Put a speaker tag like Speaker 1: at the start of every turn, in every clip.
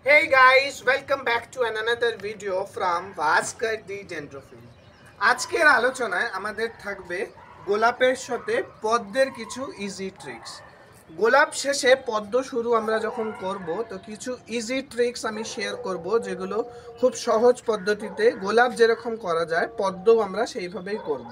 Speaker 1: Hey guys, welcome back to another video from Vaskar the Dendrophile. আজকের আলোচনায় আমাদের থাকবে গোলাপের সাথে পদ্মের কিছু ইজি ট্রিক্স। গোলাপ শেষে পদ্ম শুরু আমরা যখন করব তো কিছু ইজি ট্রিক্স আমি শেয়ার করব যেগুলো খুব সহজ পদ্ধতিতে গোলাপ যেরকম করা যায় পদ্মও আমরা সেইভাবেই করব।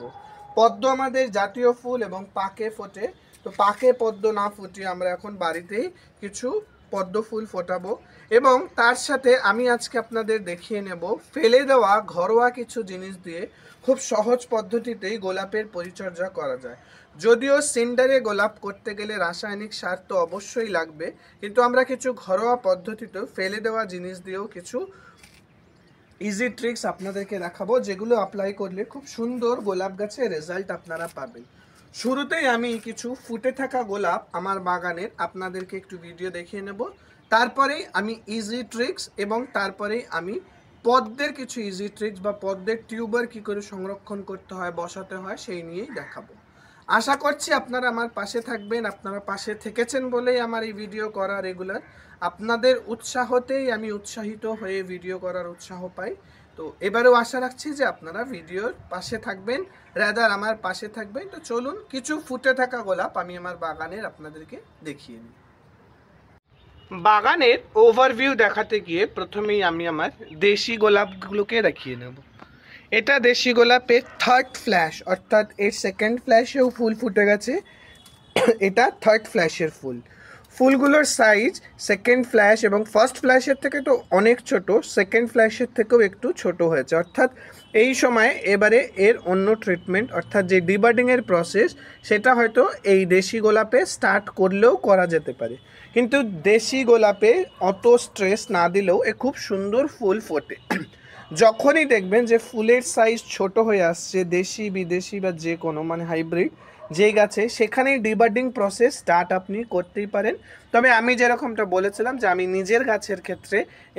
Speaker 1: পদ্ম আমাদের জাতীয় ফুল এবং পাকে ফোটে, তো পাকে পদ্ম না ফুটিয়ে আমরা এখন বাড়িতেই কিছু পদ্ম ফুল ফোটাবো এবং তার সাথে আমি আজকে আপনাদের দেখিয়ে নেব ফেলে দেওয়া ঘরোয়া কিছু জিনিস দিয়ে খুব সহজ পদ্ধতিতেই গোলাপের পরিচর্যা করা যায়। যদিও সিন্ডারে গোলাপ করতে গেলে রাসায়নিক সার তো অবশ্যই লাগবে, কিন্তু আমরা কিছু ঘরোয়া পদ্ধতিতে ফেলে দেওয়া জিনিস দিয়েও কিছু ইজি ট্রিক্স আপনাদেরকে দেখাবো, যেগুলো অ্যাপ্লাই করলে খুব সুন্দর গোলাপ গাছের রেজাল্ট আপনারা পাবেন। শুরুতেই আমি কিছু ফুটে থাকা গোলাপ আমার বাগানের আপনাদেরকে একটু ভিডিও দেখিয়ে নেব, তারপরেই আমি ইজি ট্রিক্স এবং তারপরেই আমি পদ্মের কিছু ইজি ট্রিক্স বা পদ্মের টিউবার কী করে সংরক্ষণ করতে হয় বসাতে হয় সেই নিয়েই দেখাবো। আশা করছি আপনারা আমার পাশে থাকবেন। আপনারা পাশে থেকেছেন বলেই আমার এই ভিডিও করা রেগুলার। আপনাদের উৎসাহতেই আমি উৎসাহিত হয়ে ভিডিও করার উৎসাহ পাই। তো এবারেও আশা রাখছি যে আপনারা ভিডিওর পাশে থাকবেন, রাদার আমার পাশে থাকবেন। তো চলুন কিছু ফুটে থাকা গোলাপ আমি আমার বাগানের আপনাদেরকে দেখিয়ে নিই। বাগানের ওভারভিউ দেখাতে গিয়ে প্রথমেই আমি আমার দেশি গোলাপগুলোকে দেখিয়ে নেব। এটা দেশি গোলাপের থার্ড ফ্ল্যাশ, অর্থাৎ এর সেকেন্ড ফ্ল্যাশেও ফুল ফুটে গেছে। এটা থার্ড ফ্ল্যাশের ফুল। ফুলগুলোর সাইজ সেকেন্ড ফ্ল্যাশ এবং ফার্স্ট ফ্ল্যাশের থেকে তো অনেক ছোট, সেকেন্ড ফ্ল্যাশের থেকেও একটু ছোট হয়েছে। অর্থাৎ এই সময় এবারে এর অন্য ট্রিটমেন্ট অর্থাৎ যে ডিবার্ডিংয়ের প্রসেস সেটা হয়তো এই দেশি গোলাপে স্টার্ট করলেও করা যেতে পারে, কিন্তু দেশি গোলাপে অত স্ট্রেস না দিলেও এ খুব সুন্দর ফুল ফোটে। যখনই দেখবেন যে ফুলের সাইজ ছোট হয়ে আসছে, দেশি বিদেশি বা যে কোনো মানে হাইব্রিড যে গাছে, সেখানেই ডিবার্ডিং প্রসেস স্টার্ট আপনি করতেই পারেন। তবে আমি যেরকমটা বলেছিলাম যে আমি নিজের গাছের ক্ষেত্রে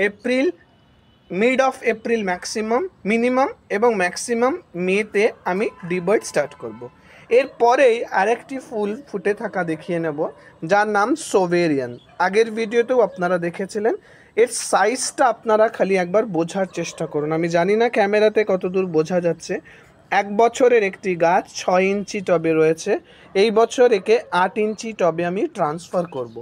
Speaker 1: April, mid of April minimum এবং ম্যাক্সিমাম মেতে আমি ডিবার্ড স্টার্ট করব। এরপরেই আরেকটি ফুল ফুটে থাকা দেখিয়ে নেব, যার নাম সোভেরিয়ান। আগের ভিডিওতেও আপনারা দেখেছিলেন। এর সাইজটা আপনারা খালি একবার বোঝার চেষ্টা করুন। আমি জানি না ক্যামেরাতে কতদূর বোঝা যাচ্ছে। 1 বছরের একটি গাছ 6 ইঞ্চি টবে রয়েছে। এই বছর একে 8 ইঞ্চি টবে আমি ট্রান্সফার করব।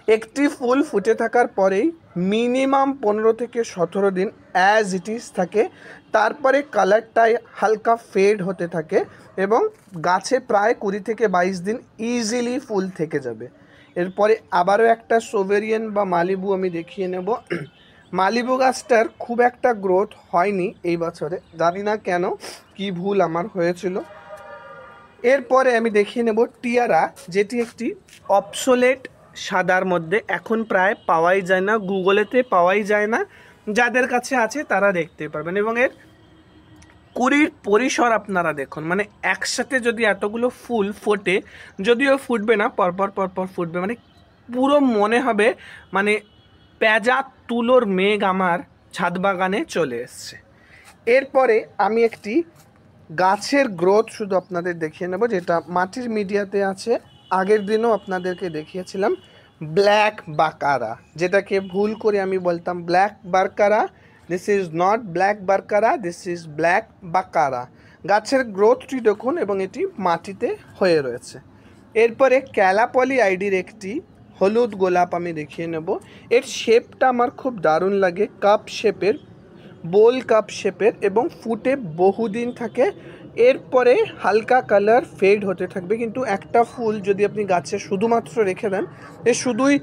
Speaker 1: একটি ফুল ফুটে থাকার পরেই মিনিমাম 15 থেকে 17 দিন অ্যাজ ইট ইজ থাকে, তারপরে কালারটাই হালকা ফেড হতে থাকে এবং গাছে প্রায় 20 থেকে 22 দিন ইজিলি ফুল থেকে যাবে। এরপরে আবারও একটা সোভেরিয়ান বা মালিবু আমি দেখিয়ে নেব। মালিবু গাছটার খুব একটা গ্রোথ হয়নি এই বছরে, জানি না কেন, কি ভুল আমার হয়েছিল। এরপরে আমি দেখিয়ে নেব টিয়ারা, যেটি একটি অবসোলেট সাদার মধ্যে, এখন প্রায় পাওয়াই যায় না, গুগলেতে পাওয়াই যায় না। যাদের কাছে আছে তারা দেখতে পারবেন এবং এর কুড়ির পরিসর আপনারা দেখুন, মানে একসাথে যদি এতগুলো ফুল ফোটে, যদিও ফুটবে না, পরপর পরপর ফুটবে, মানে পুরো মনে হবে মানে পেঁজা তুলোর মেঘ আমার ছাদ বাগানে চলে এসছে। এরপরে আমি একটি গাছের গ্রোথ শুধু আপনাদের দেখিয়ে নেব, যেটা মাটির মিডিয়াতে আছে। আগের দিনও আপনাদেরকে দেখিয়েছিলাম ব্ল্যাক বাকারা, যেটাকে ভুল করে আমি বলতাম black baccara. This is not black baccara, this is black baccara. গাছের গ্রোথটি দেখুন এবং এটি মাটিতে হয়ে রয়েছে। এরপরে ক্যালাপলি আইডির একটি হলুদ গোলাপ আমি দেখিয়ে নেব। এর শেপটা আমার খুব দারুণ লাগে, কাপ শেপের, বোল কাপ শেপের, এবং ফুটে বহুদিন থাকে। এরপরে হালকা কালার ফেড হতে থাকবে, কিন্তু একটা ফুল যদি আপনি গাছে শুধুমাত্র রেখে দেন এ শুধুই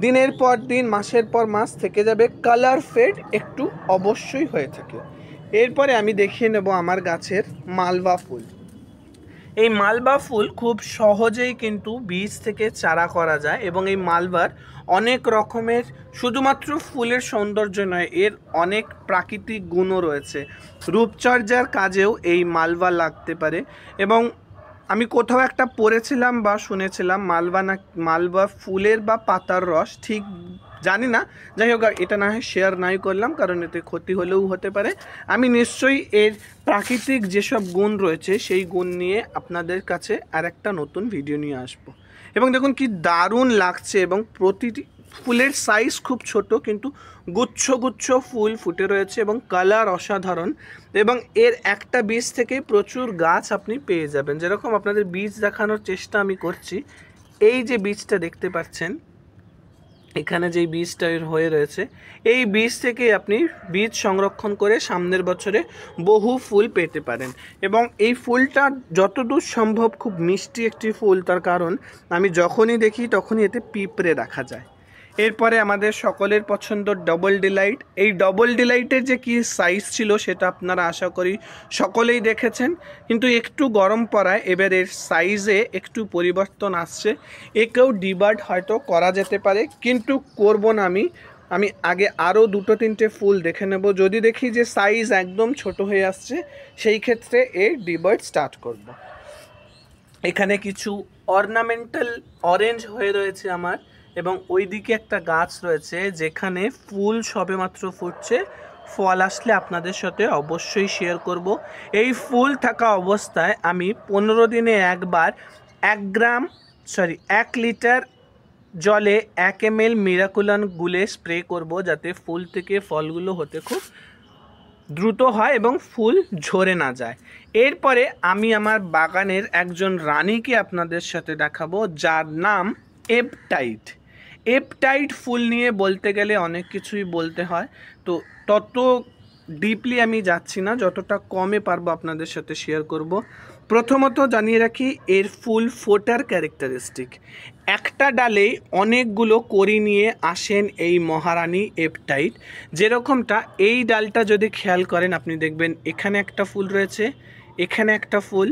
Speaker 1: দিনের পর দিন মাসের পর মাস থেকে যাবে, কালার ফেড একটু অবশ্যই হয়ে থাকে। এরপরে আমি দেখিয়ে নেব আমার গাছের মালবা ফুল। এই মালবা ফুল খুব সহজেই কিন্তু বীজ থেকে চারা করা যায় এবং এই মালবার অনেক রকমের, শুধুমাত্র ফুলের সৌন্দর্য নয়, এর অনেক প্রাকৃতিক গুণও রয়েছে। রূপচর্যার কাজেও এই মালবা লাগতে পারে। এবং আমি কোথাও একটা পড়েছিলাম বা শুনেছিলাম মালবা ফুলের বা পাতার রস, ঠিক জানি না, যাই হোক এটা না হয় শেয়ার নাই করলাম, কারণ এতে ক্ষতি হলেও হতে পারে। আমি নিশ্চয়ই এর প্রাকৃতিক যেসব গুণ রয়েছে সেই গুণ নিয়ে আপনাদের কাছে আর একটা নতুন ভিডিও নিয়ে আসব। এবং দেখুন কি দারুণ লাগছে, এবং প্রতিটি ফুলের সাইজ খুব ছোট, কিন্তু গুচ্ছ গুচ্ছ ফুল ফুটে রয়েছে এবং কালার অসাধারণ। এবং এর একটা বীজ থেকে প্রচুর গাছ আপনি পেয়ে যাবেন। যেরকম আপনাদের বীজ দেখানোর চেষ্টা আমি করছি, এই যে বীজটা দেখতে পাচ্ছেন এখানে যেই বীজটা হয়ে রয়েছে, এই বীজ থেকে আপনি বীজ সংরক্ষণ করে সামনের বছরে বহু ফুল পেতে পারেন। এবং এই ফুলটা যতদূর সম্ভব খুব মিষ্টি একটি ফুল, তার কারণ আমি যখনই দেখি তখনই এতে পিঁপড়ে দেখা যায়। এরপরে আমাদের সকলের পছন্দ ডবল ডিলাইট। এই ডবল ডিলাইটের যে কি সাইজ ছিল সেটা আপনারা আশা করি সকলেই দেখেছেন, কিন্তু একটু গরম পড়ায় এবার এর সাইজে একটু পরিবর্তন আসছে। একেও ডিবার্ড হয়তো করা যেতে পারে, কিন্তু করব না আমি আগে আরও 2-3টে ফুল দেখে নেব। যদি দেখি যে সাইজ একদম ছোট হয়ে আসছে, সেই ক্ষেত্রে এর ডিবার্ড স্টার্ট করব। এখানে কিছু অর্নামেন্টাল অরেঞ্জ হয়ে রয়েছে আমার, এবং ওইদিকে একটা গাছ রয়েছে যেখানে ফুল সবেমাত্র ফুটছে। ফল আসলে আপনাদের সাথে অবশ্যই শেয়ার করব। এই ফুল থাকা অবস্থায় আমি 15 দিনে একবার 1 লিটার জলে 1 ml মিরাকুলান গুলে স্প্রে করব, যাতে ফুল থেকে ফলগুলো হতে খুব দ্রুত হয় এবং ফুল ঝরে না যায়। এরপরে আমি আমার বাগানের একজন রানীকে আপনাদের সাথে দেখাবো, যার নাম এপটাইট। এপটাইট ফুল নিয়ে বলতে গেলে অনেক কিছুই বলতে হয়, তো তত ডিপলি আমি যাচ্ছি না, যতটা কমে পারবো আপনাদের সাথে শেয়ার করব। প্রথমত জানিয়ে রাখি এর ফুল ফোটার ক্যারেক্টারিস্টিক। একটা ডালে অনেকগুলো কড়ি নিয়ে আসেন এই মহারানী এপটাইট। যেরকমটা এই ডালটা যদি খেয়াল করেন আপনি দেখবেন এখানে একটা ফুল রয়েছে, এখানে একটা ফুল,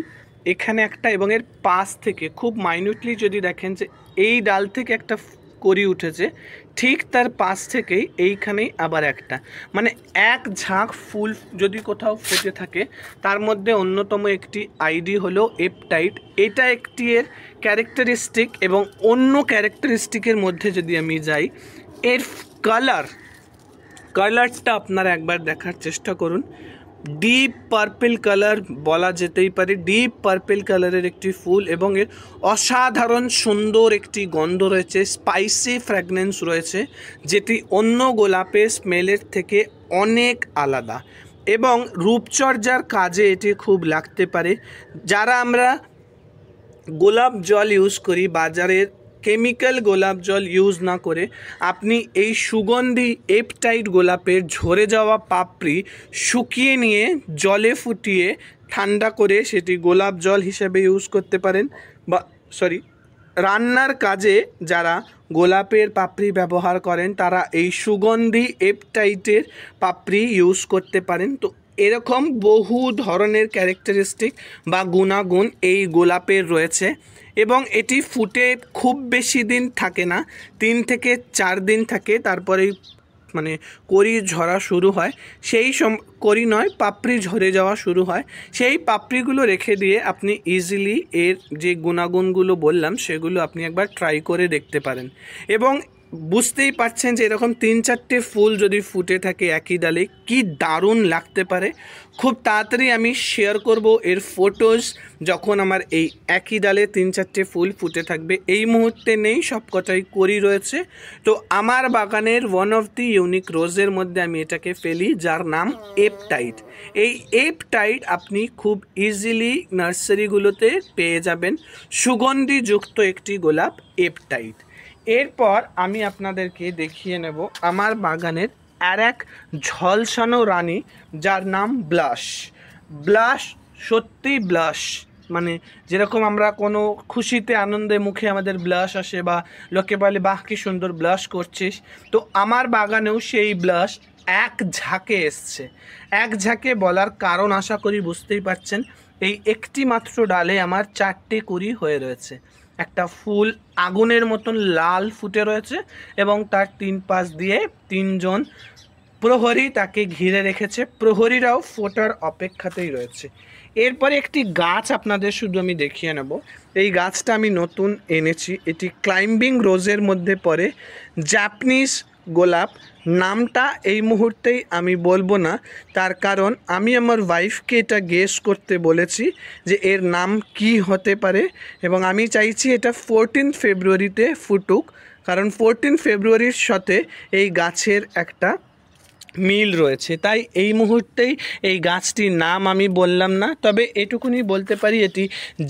Speaker 1: এখানে একটা, এবং এর পাশ থেকে খুব মাইনিউটলি যদি দেখেন যে এই ডাল থেকে একটা কড়ি উঠেছে, ঠিক তার পাশ থেকেই এইখানেই আবার একটা, মানে এক ঝাঁক ফুল যদি কোথাও ফুটে থাকে তার মধ্যে অন্যতম একটি আইডি হলো এপটাইট। এটা একটি এর ক্যারেক্টারিস্টিক। এবং অন্য ক্যারেক্টারিস্টিকের মধ্যে যদি আমি যাই, এর কালারটা আপনারা একবার দেখার চেষ্টা করুন। ডিপ পার্পল কালার বলা যেতেই পারে, ডিপ পার্পল কালারের একটি ফুল, এবং এর অসাধারণ সুন্দর একটি গন্ধ রয়েছে, স্পাইসি ফ্র্যাগনেন্স রয়েছে, যেটি অন্য গোলাপের স্মেলের থেকে অনেক আলাদা। এবং রূপচর্যার কাজে এটি খুব লাগতে পারে। যারা আমরা গোলাপ জল ইউজ করি, বাজারের কেমিক্যাল গোলাপ জল ইউজ না করে আপনি এই সুগন্ধি এপটাইট গোলাপের ঝরে যাওয়া পাপড়ি শুকিয়ে নিয়ে জলে ফুটিয়ে ঠান্ডা করে সেটি গোলাপ জল হিসেবে ইউজ করতে পারেন। রান্নার কাজে যারা গোলাপের পাপড়ি ব্যবহার করেন তারা এই সুগন্ধি এপটাইটের পাপড়ি ইউজ করতে পারেন। তো এরকম বহু ধরনের ক্যারেক্টারিস্টিক বা গুণাগুণ এই গোলাপের রয়েছে। এবং এটি ফুটে খুব বেশি দিন থাকে না, 3 থেকে 4 দিন থাকে, তারপরেই মানে কড়ি ঝরা শুরু হয়। সেই কড়ি নয়, পাপড়ি ঝরে যাওয়া শুরু হয়। সেই পাপড়িগুলো রেখে দিয়ে আপনি ইজিলি এর যে গুণাগুণগুলো বললাম সেগুলো আপনি একবার ট্রাই করে দেখতে পারেন। এবং বুঝতেই পারছেন যে এরকম 3-4টে ফুল যদি ফুটে থাকে একই ডালে কি দারুণ লাগতে পারে। খুব তাড়াতাড়ি আমি শেয়ার করব এর ফটোজ, যখন আমার এই একই ডালে 3-4টে ফুল ফুটে থাকবে। এই মুহূর্তে নেই, সব কটাই কড়ি রয়েছে। তো আমার বাগানের ওয়ান অফ দি ইউনিক রোজের মধ্যে আমি এটাকে ফেলি, যার নাম এপটাইট। এই এপটাইট আপনি খুব ইজিলি নার্সারিগুলোতে পেয়ে যাবেন, সুগন্ধিযুক্ত একটি গোলাপ এপটাইট। এরপর আমি আপনাদেরকে দেখিয়ে নেব আমার বাগানের আর এক ঝলসানো রানী, যার নাম ব্লাশ। সত্যি ব্লাশ, মানে যেরকম আমরা কোনো খুশিতে আনন্দে মুখে আমাদের ব্লাশ আসে বা লোকে বলে বাহ কি সুন্দর ব্লাশ করছিস, তো আমার বাগানেও সেই ব্লাশ এক ঝাঁকে এসছে। এক ঝাঁকে বলার কারণ আশা করি বুঝতেই পারছেন। এই একটি মাত্র ডালে আমার 4টে কুড়ি হয়ে রয়েছে। একটা ফুল আগুনের মতন লাল ফুটে রয়েছে এবং তার 3 পাশ দিয়ে 3জন প্রহরী তাকে ঘিরে রেখেছে। প্রহরীরাও ফোটার অপেক্ষাতেই রয়েছে। এরপরে একটি গাছ আপনাদের শুধু আমি দেখিয়ে নেব। এই গাছটা আমি নতুন এনেছি, এটি ক্লাইম্বিং রোজের মধ্যে পড়ে। জাপানিজ গোলাপ নামটা এই মুহূর্তেই আমি বলবো না, তার কারণ আমি আমার ওয়াইফকে এটা গেস করতে বলেছি যে এর নাম কি হতে পারে, এবং আমি চাইছি এটা 14 ফেব্রুয়ারিতে ফুটুক, কারণ 14 ফেব্রুয়ারির সাথে এই গাছের একটা মিল রয়েছে, তাই এই মুহূর্তেই এই গাছটির নাম আমি বললাম না। তবে এটুকুনি বলতে পারি এটি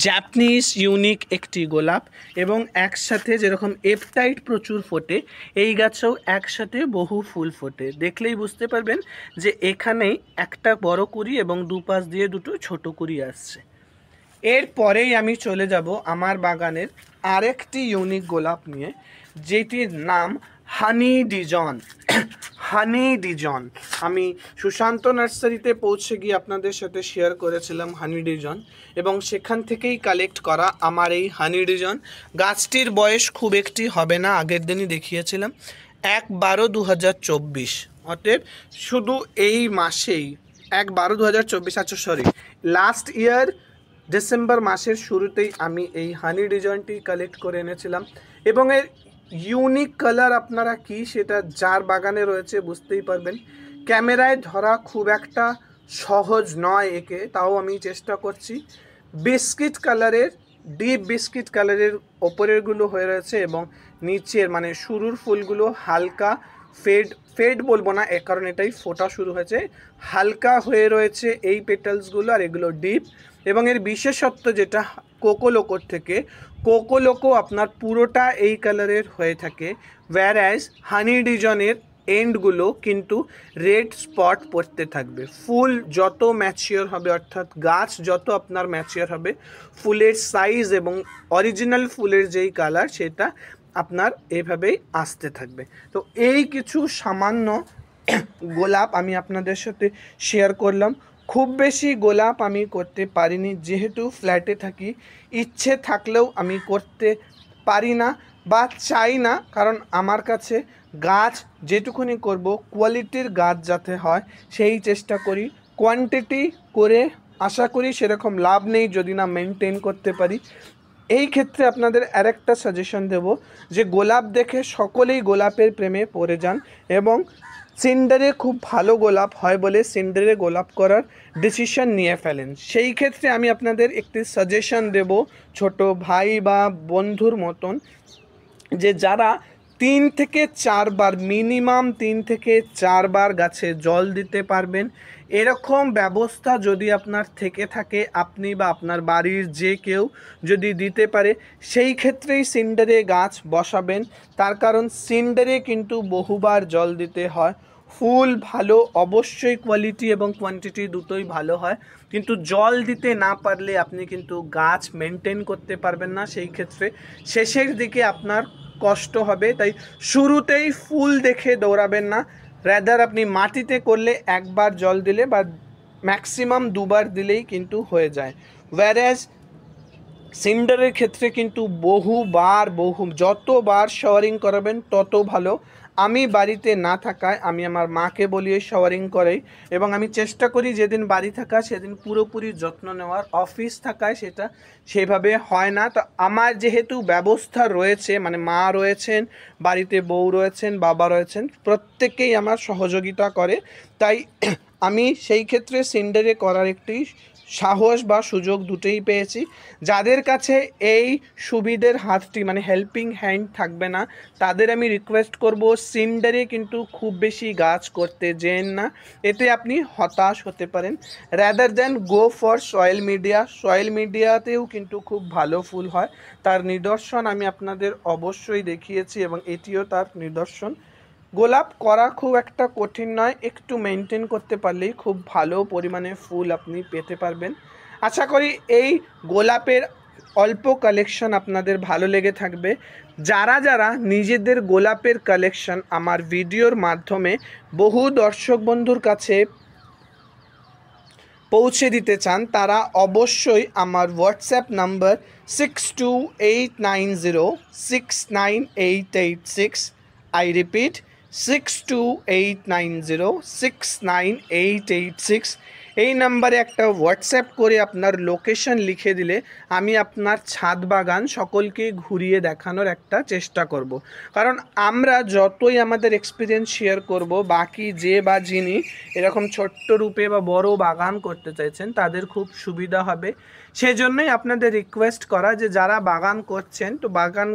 Speaker 1: জাপানিজ ইউনিক একটি গোলাপ, এবং একসাথে যেরকম এপটাইট প্রচুর ফোটে, এই গাছেও একসাথে বহু ফুল ফোটে। দেখলেই বুঝতে পারবেন যে এখানেই একটা বড় কুড়ি এবং দুপাশ দিয়ে দুটো ছোট কুড়ি আসছে। এরপরেই আমি চলে যাব আমার বাগানের আরেকটি ইউনিক গোলাপ নিয়ে, যেটির নাম হানি ডিজন। হানি ডিজন আমি সুশান্ত নার্সারিতে পৌঁছে গিয়ে আপনাদের সাথে শেয়ার করেছিলাম হানি ডিজন, এবং সেখান থেকেই কালেক্ট করা আমার এই হানি ডিজন। গাছটির বয়স খুব একটি হবে না, আগের দিনই দেখিয়েছিলাম, 1/12/2024, অতএব শুধু এই মাসেই 1/12/2024, আচ্ছা সরি, লাস্ট ইয়ার ডিসেম্বর মাসের শুরুতেই আমি এই হানি ডিজনটি কালেক্ট করে এনেছিলাম। এবং এর ইউনিক কালার আপনারা কি সেটা যার বাগানে রয়েছে বুঝতেই পারবেন। ক্যামেরায় ধরা খুব একটা সহজ নয় একে, তাও আমি চেষ্টা করছি। বিস্কিট কালারের, ডিপ বিস্কিট কালারের ওপরেরগুলো হয়ে রয়েছে, এবং নিচের মানে শুরুর ফুলগুলো হালকা ফেড বলবো না, এর কারণ এটাই ফোটা শুরু হয়েছে, হালকা হয়ে রয়েছে এই পেটালসগুলো, আর এগুলো ডিপ। এবং এর বিশেষত্ব যেটা কোকোলোকোর থেকে, কোকোলোকো আপনার পুরোটা এই কালারের হয়ে থাকে, ওয়্যারঅ্যাজ হানি ডিজনের এন্ডগুলো কিন্তু রেড স্পট পড়তে থাকবে। ফুল যত ম্যাচিওর হবে, অর্থাৎ গাছ যত আপনার ম্যাচিওর হবে, ফুলের সাইজ এবং অরিজিনাল ফুলের যেই কালার সেটা আপনার এভাবেই আসতে থাকবে। তো এই কিছু সামান্য গোলাপ আমি আপনাদের সাথে শেয়ার করলাম। খুব বেশি গোলাপ আমি করতে পারিনি, যেহেতু ফ্ল্যাটে থাকি। ইচ্ছে থাকলেও আমি করতে পারি না বা চাই না, কারণ আমার কাছে গাছ যেটুকুনি করব কোয়ালিটির গাছ যাতে হয় সেই চেষ্টা করি। কোয়ান্টিটি করে আশা করি সেরকম লাভ নেই যদি না মেনটেন করতে পারি। এই ক্ষেত্রে আপনাদের আরেকটা সাজেশন দেব যে গোলাপ দেখে সকলেই গোলাপের প্রেমে পড়ে যান, এবং সিন্ডারে খুব ভালো গোলাপ হয় বলে সিন্ডারে গোলাপ করার ডিসিশন নিয়ে ফেলেন। সেই ক্ষেত্রে আমি আপনাদের একটি সাজেশন দেব ছোট ভাই বা বন্ধুর মতন, যে যারা 3 থেকে 4 বার, মিনিমাম 3 থেকে 4 বার গাছে জল দিতে পারবেন, এরকম ব্যবস্থা যদি আপনার থেকে থাকে, আপনি বা আপনার বাড়ির যে কেউ যদি দিতে পারে, সেই ক্ষেত্রেই সিন্ডারে গাছ বসাবেন। তার কারণ সিন্ডারে কিন্তু বহুবার জল দিতে হয়। ফুল ভালো, অবশ্যই কোয়ালিটি এবং কোয়ান্টিটি দুটোই ভালো হয়, কিন্তু জল দিতে না পারলে আপনি কিন্তু গাছ মেনটেন করতে পারবেন না। সেই ক্ষেত্রে শেষের দিকে আপনার কষ্ট হবে। তাই শুরুতেই ফুল দেখে দৌড়াবেন না, রেদার আপনি মাটিতে করলে একবার জল দিলে বা ম্যাক্সিমাম 2 বার দিলেই কিন্তু হয়ে যায়। ওয়্যারঅ্যাজ সিন্ডারের ক্ষেত্রে কিন্তু যতবার শাওয়ারিং করাবেন তত ভালো। আমি বাড়িতে না থাকায় আমি আমার মাকে বলিয়ে শাওয়ারিং করাই, এবং আমি চেষ্টা করি যেদিন বাড়ি থাকা সেদিন পুরোপুরি যত্ন নেওয়ার। অফিস থাকায় সেটা সেভাবে হয় না। তো আমার যেহেতু ব্যবস্থা রয়েছে, মানে মা রয়েছেন, বাড়িতে বউ রয়েছেন, বাবা রয়েছেন, প্রত্যেকেই আমার সহযোগিতা করে, তাই আমি সেই ক্ষেত্রে সিন্ডারে করার একটি সাহস বা সুযোগ দুটোই পেয়েছি। যাদের কাছে এই সুবিধের হাতটি মানে হেল্পিং হ্যান্ড থাকবে না, তাদের আমি রিকোয়েস্ট করব সিন্ডারে কিন্তু খুব বেশি গাছ করতে যেন না, এতে আপনি হতাশ হতে পারেন। Rather than go for soil media. Soil মিডিয়াতেও কিন্তু খুব ভালো ফুল হয়, তার নিদর্শন আমি আপনাদের অবশ্যই দেখিয়েছি, এবং এটিও তার নিদর্শন। গোলাপ করা খুব একটা কঠিন নয়, একটু মেনটেন করতে পারলেই খুব ভালো পরিমাণে ফুল আপনি পেতে পারবেন। আশা করি এই গোলাপের অল্প কালেকশন আপনাদের ভালো লেগে থাকবে। যারা যারা নিজেদের গোলাপের কালেকশন আমার ভিডিওর মাধ্যমে বহু দর্শক বন্ধুর কাছে পৌঁছে দিতে চান, তারা অবশ্যই আমার হোয়াটসঅ্যাপ নাম্বার 6289069886, আই রিপিট 6289069886, এই নাম্বারে একটা হোয়াটসঅ্যাপ করে আপনার লোকেশন লিখে দিলে আমি আপনার ছাদ বাগান সকলকে ঘুরিয়ে দেখানোর একটা চেষ্টা করব। কারণ আমরা যতই আমাদের এক্সপিরিয়েন্স শেয়ার করব, বাকি যে বা যিনি এরকম ছোট্ট রূপে বা বড় বাগান করতে চাইছেন তাদের খুব সুবিধা হবে। সেজন্যই আপনাদের রিকোয়েস্ট করা যে যারা বাগান করছেন, তো বাগান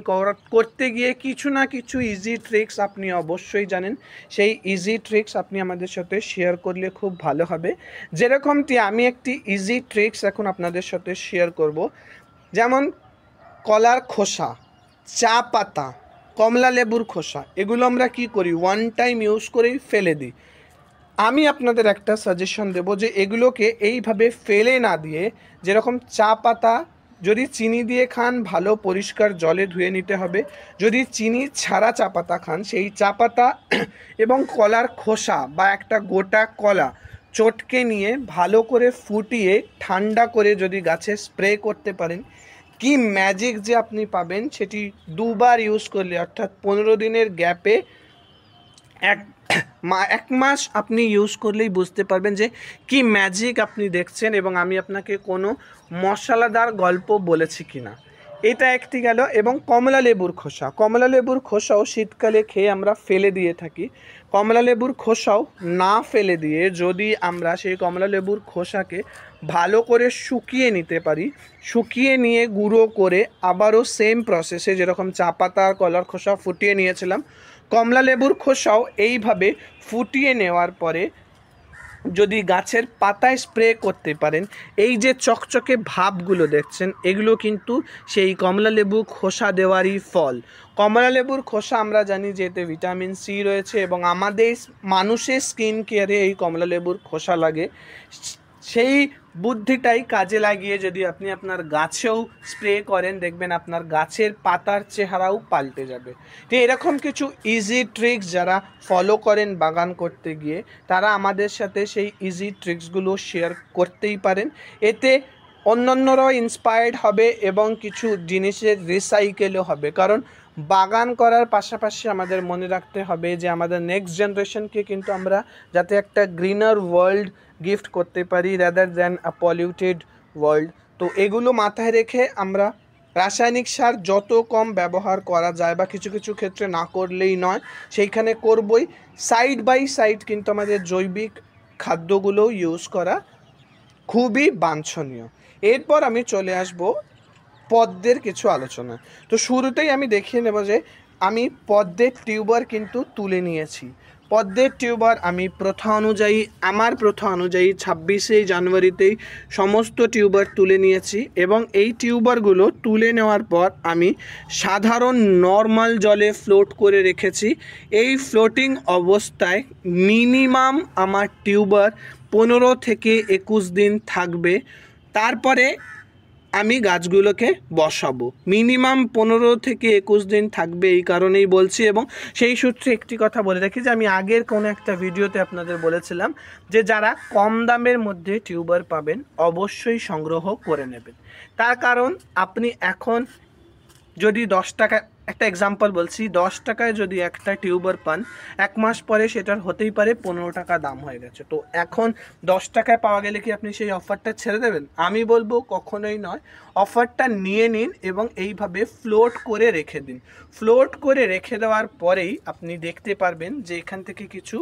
Speaker 1: করতে গিয়ে কিছু না কিছু ইজি ট্রিক্স আপনি অবশ্যই জানেন, সেই ইজি ট্রিক্স আপনি আমাদের সাথে শেয়ার করলে খুব ভালো হবে। যেরকমটি আমি একটি ইজি ট্রিক্স এখন আপনাদের সাথে শেয়ার করব। যেমন কলার খোসা, চা পাতা, কমলা লেবুর খোসা, এগুলো আমরা কি করি, ওয়ান টাইম ইউজ করেই ফেলে দিই। আমি আপনাদের একটা সাজেশন দেব যে এগুলোকে এইভাবে ফেলে না দিয়ে, যেরকম চা পাতা যদি চিনি দিয়ে খান ভালো পরিষ্কার জলে ধুয়ে নিতে হবে। যদি চিনি ছাড়া চা পাতা খান, সেই চা পাতা এবং কলার খোসা বা একটা গোটা কলা চটকে নিয়ে ভালো করে ফুটিয়ে ঠান্ডা করে যদি গাছে স্প্রে করতে পারেন, কি ম্যাজিক যে আপনি পাবেন সেটি দুবার ইউজ করলে, অর্থাৎ 15 দিনের গ্যাপে এক মাস আপনি ইউজ করলেই বুঝতে পারবেন যে কি ম্যাজিক আপনি দেখছেন এবং আমি আপনাকে কোনো মশলাদার গল্প বলেছি কিনা। এটা একটি গেল। এবং কমলা লেবুর খোসা, কমলা লেবুর খোসাও শীতকালে খেয়ে আমরা ফেলে দিয়ে থাকি। কমলা লেবুর খোসাও না ফেলে দিয়ে যদি আমরা সেই কমলা লেবুর খোসাকে ভালো করে শুকিয়ে নিতে পারি, শুকিয়ে নিয়ে গুঁড়ো করে আবারও সেম প্রসেসে যেরকম চা পাতা আর কলার খোসা ফুটিয়ে নিয়েছিলাম, কমলা লেবুর খোসাও এইভাবে ফুটিয়ে নেওয়ার পরে যদি গাছের পাতায় স্প্রে করতে পারেন, এই যে চকচকে ভাবগুলো দেখছেন এগুলো কিন্তু সেই কমলা লেবু খোসা দেওয়ারই ফল। কমলা লেবুর খোসা আমরা জানি যে এতে ভিটামিন সি রয়েছে এবং আমাদের মানুষের স্কিন কেয়ারে এই কমলা লেবুর খোসা লাগে। সেই বুদ্ধিটাই কাজে লাগিয়ে যদি আপনি আপনার গাছেও স্প্রে করেন, দেখবেন আপনার গাছের পাতার চেহারাও পাল্টে যাবে। তো এরকম কিছু ইজি ট্রিক্স যারা ফলো করেন বাগান করতে গিয়ে, তারা আমাদের সাথে সেই ইজি ট্রিক্সগুলো শেয়ার করতেই পারেন। এতে অন্যান্যরাও ইন্সপায়ার্ড হবে এবং কিছু জিনিসের রিসাইকেলও হবে। কারণ বাগান করার পাশাপাশি আমাদের মনে রাখতে হবে যে আমাদের নেক্সট জেনারেশনকে কিন্তু আমরা যাতে একটা গ্রিনার ওয়ার্ল্ড গিফট করতে পারি rather than a polluted world. তো এগুলো মাথায় রেখে আমরা রাসায়নিক সার যত কম ব্যবহার করা যায় বা কিছু কিছু ক্ষেত্রে না করলেই নয়, সেইখানে করবই। সাইড বাই সাইড কিন্তু আমাদের জৈবিক খাদ্যগুলো ইউজ করা খুবই বাঞ্ছনীয়। এরপর আমি চলে আসব পদ্মের কিছু আলোচনা। তো শুরুতেই আমি দেখিয়ে নেব যে আমি পদ্মের টিউবার কিন্তু তুলে নিয়েছি। পদ্মের টিউবার আমি আমার প্রথা অনুযায়ী 26শে জানুয়ারিতেই সমস্ত টিউবার তুলে নিয়েছি এবং এই টিউবারগুলো তুলে নেওয়ার পর আমি সাধারণ নর্মাল জলে ফ্লোট করে রেখেছি। এই ফ্লোটিং অবস্থায় মিনিমাম আমার টিউবার 15 থেকে 21 দিন থাকবে। তারপরে আমি গাছগুলোকে বসাবো। মিনিমাম 15 থেকে 21 দিন থাকবে, এই কারণেই বলছি। এবং সেই সূত্রে একটি কথা বলে রাখি যে আমি আগের কোনো একটা ভিডিওতে আপনাদের বলেছিলাম যে যারা কম দামের মধ্যে টিউবার পাবেন অবশ্যই সংগ্রহ করে নেবেন। তার কারণ আপনি এখন যদি 10 টাকা, একটা এক্সাম্পল বলছি, 10 টাকায় যদি একটা টিউবার পান, এক মাস পরে সেটার হতেই পারে 15 টাকা দাম হয়ে গেছে। তো এখন 10 টাকায় পাওয়া গেলে কি আপনি সেই অফারটা ছেড়ে দেবেন? আমি বলবো কখনোই নয়। অফারটা নিয়ে নিন এবং এইভাবে ফ্লোট করে রেখে দিন। ফ্লোট করে রেখে দেওয়ার পরেই আপনি দেখতে পারবেন যে এখান থেকে কিছু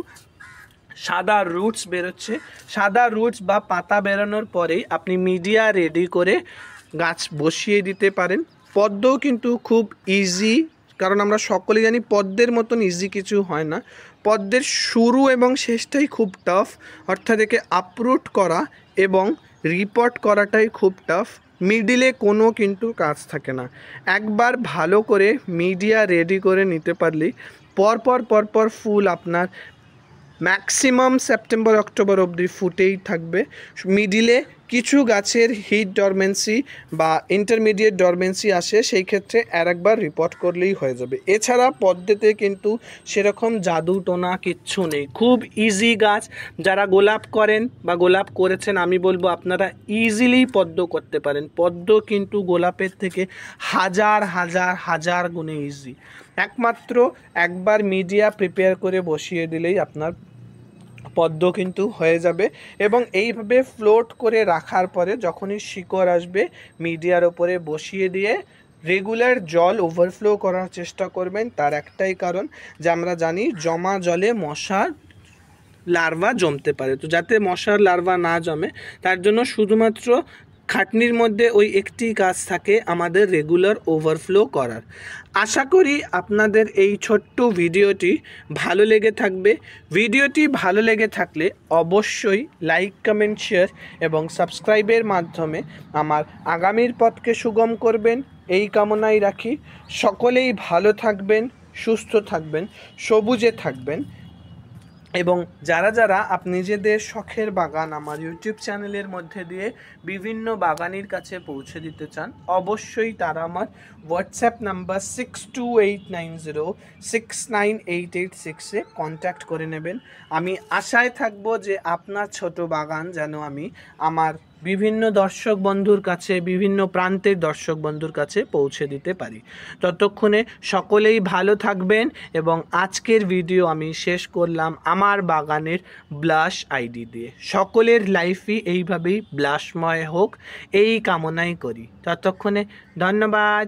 Speaker 1: সাদা রুটস বেরোচ্ছে। সাদা রুটস বা পাতা বেরোনোর পরেই আপনি মিডিয়া রেডি করে গাছ বসিয়ে দিতে পারেন। পদ্মও কিন্তু খুব ইজি, কারণ আমরা সকলেই জানি পদ্মের মতন ইজি কিছু হয় না। পদ্মের শুরু এবং শেষটাই খুব টাফ, অর্থাৎ একে আপরুট করা এবং রিপোর্ট করাটাই খুব টাফ। মিডিলে কোনো কিন্তু কাজ থাকে না। একবার ভালো করে মিডিয়া রেডি করে নিতে পারলেই পরপর ফুল আপনার ম্যাক্সিমাম সেপ্টেম্বর অক্টোবর অবধি ফুটেই থাকবে। মিডিলে কিছু গাছের হিট ডরমেন্সি বা ইন্টারমিডিয়েট ডরমেন্সি আসে, সেই ক্ষেত্রে একবার রিপোর্ট করলেই হয়ে যাবে। এছাড়া পদ্মেতে কিন্তু সেরকম জাদু টোনা কিচ্ছু নেই, খুব ইজি গাছ। যারা গোলাপ করেন বা গোলাপ করেছেন, আমি বলবো আপনারা ইজিলি পদ্ম করতে পারেন। পদ্ম কিন্তু গোলাপের থেকে হাজার হাজার হাজার গুণে ইজি। একমাত্র একবার মিডিয়া প্রিপেয়ার করে বসিয়ে দিলেই আপনার পদ্ম কিন্তু হয়ে যাবে। এবং এইভাবে ফ্লোট করে রাখার পরে যখনই শিকড় আসবে মিডিয়ার ওপরে বসিয়ে দিয়ে রেগুলার জল ওভারফ্লো করার চেষ্টা করবেন। তার একটাই কারণ যে আমরা জানি জমা জলে মশার লার্ভা জমতে পারে, তো যাতে মশার লার্ভা না জমে তার জন্য শুধুমাত্র খাটনির মধ্যে ওই একটি কাজ থাকে, আমাদের রেগুলার ওভারফ্লো করার। আশা করি আপনাদের এই ছোট্ট ভিডিওটি ভালো লেগে থাকবে। ভিডিওটি ভালো লেগে থাকলে অবশ্যই লাইক, কমেন্ট, শেয়ার এবং সাবস্ক্রাইবের মাধ্যমে আমার আগামীর পথকে সুগম করবেন এই কামনাই রাখি। সকলেই ভালো থাকবেন, সুস্থ থাকবেন, সবুজে থাকবেন। এবং যারা যারা নিজেদের শখের বাগান আমার ইউটিউব চ্যানেলের মধ্যে দিয়ে বিভিন্ন বাগানির কাছে পৌঁছে দিতে চান, অবশ্যই তারা আমার হোয়াটসঅ্যাপ নাম্বার 6289069886-এ কন্ট্যাক্ট করে নেবেন। আমি আশায় থাকবো যে আপনার ছোট বাগান যেন আমি আমার বিভিন্ন দর্শক বন্ধুর কাছে, বিভিন্ন প্রান্তের দর্শক বন্ধুর কাছে পৌঁছে দিতে পারি। ততক্ষণে সকলেই ভালো থাকবেন এবং আজকের ভিডিও আমি শেষ করলাম আমার বাগানের ব্লাশ আইডি দিয়ে। সকলের লাইফই এইভাবেই ব্লাশময় হোক এই কামনাই করি। ততক্ষণে ধন্যবাদ।